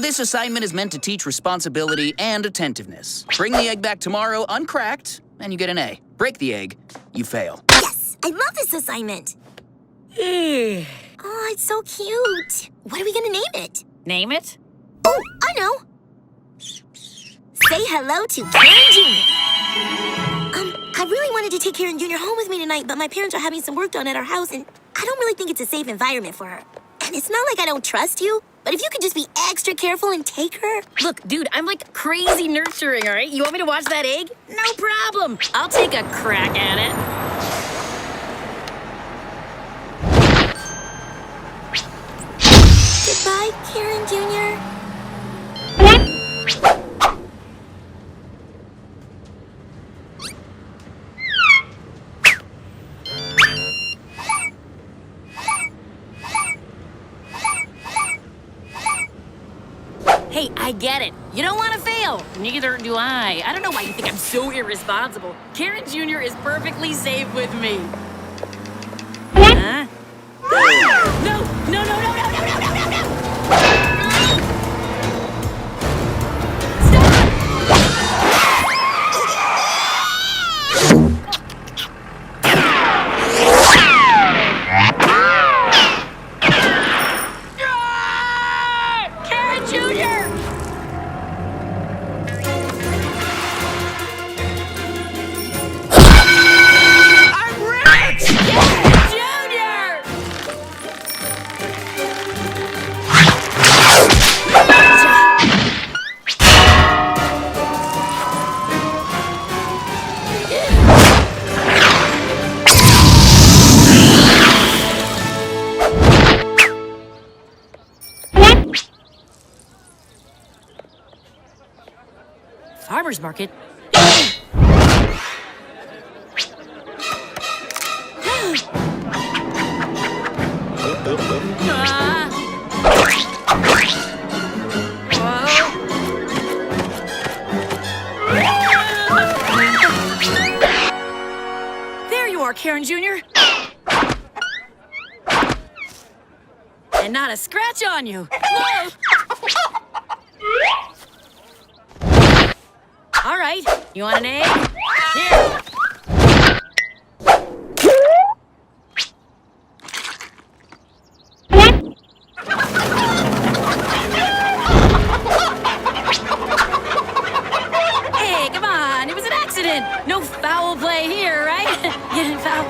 This assignment is meant to teach responsibility and attentiveness. Bring the egg back tomorrow uncracked, and you get an A. Break the egg, you fail. Yes! I love this assignment. Oh, it's so cute. What are we gonna name it? Name it? Oh, I know. Say hello to Karen Jr. I really wanted to take Karen Jr. home with me tonight, but my parents are having some work done at our house, and I don't really think it's a safe environment for her. And it's not like I don't trust you, but if you could just be extra careful and take her. Look, dude, I'm like crazy nurturing, all right? You want me to watch that egg? No problem. I'll take a crack at it. Goodbye, Karen Jr. Hey, I get it. You don't want to fail. Neither do I. I don't know why you think I'm so irresponsible. Karen Jr. is perfectly safe with me. Huh? No! No, no, no, no, no, no, no, no, no! Farmer's market? There you are, Karen Jr. And not a scratch on you. Whoa. All right, you want an egg? Here. Hey, come on, it was an accident. No foul play here, right? Yeah, foul.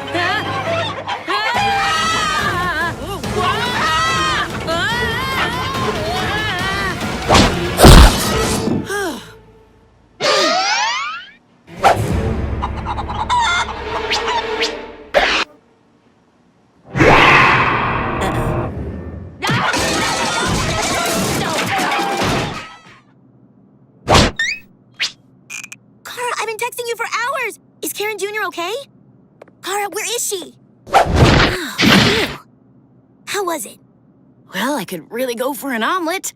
Texting you for hours. Is Karen Jr. okay? Kara, where is she? Oh, how was it? Well, I could really go for an omelet.